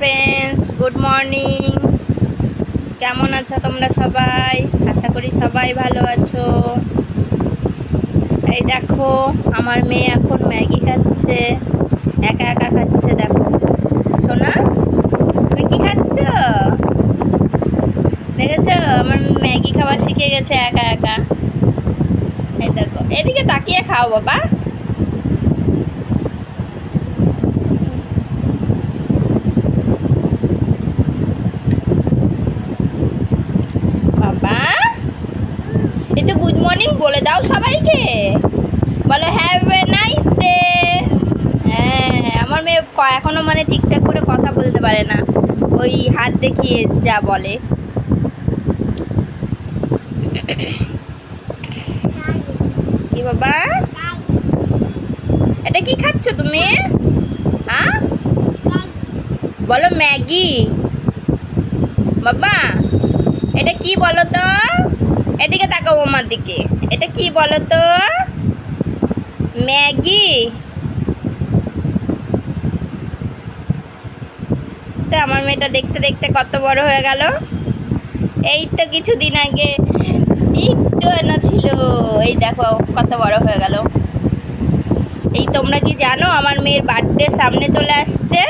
Friends, good morning. কেমন আছো তোমরা সবাই? আশা করি সবাই ভালো আছো। এই দেখো, আমার মেয়ে এখন ম্যাগি খাচ্ছে, একা একা খাচ্ছে। দেখো সোনা, তুমি কি খাচ্ছ? দেখেছো, আমার ম্যাগি খাওয়া শিখে গেছে একা একা। এই দেখো, এদিকে তাকিয়ে খাও বাবা। বাবা, এই তো গুড মর্নিং বলে দাও সবাইকে, বলো হ্যাভ এ নাইস ডে। হ্যাঁ, আমার মেয়ে এখনো মানে ঠিকঠাক করে কথা বলতে পারে না, ওই হাত দেখিয়ে যা বলে। কি বাবা, এটা কি খাচ্ছ তুমি? হ্যাঁ, বলো ম্যাগি। বাবা, এটা কি বলো তো? এদিকে তাকাও আমার দিকে, এটা কি বলো তো? ম্যাগি। তো আমার মেয়েটা দেখতে দেখতে কত বড় হয়ে গেল। এই তো কিছুদিন আগে একটু না ছিল, এই দেখো কত বড় হয়ে গেল। এই তোমরা কি জানো আমার মেয়ের বার্থডে সামনে চলে আসছে?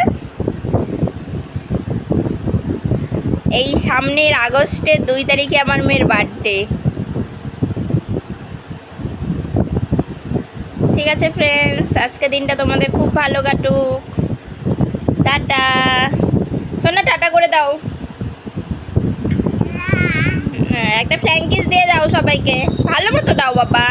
এই সামনের আগস্টের 2 তারিখে আমার মেয়ের বার্থডে। ঠিক আছে ফ্রেন্ডস, আজকে দিনটা তোমাদের খুব ভালো কাটুক। টাটা। শোনো, টাটা করে দাও। একটা ফ্ল্যাঙ্কিস দিয়ে দাও সবাইকে, ভালো মতো দাও বাবা।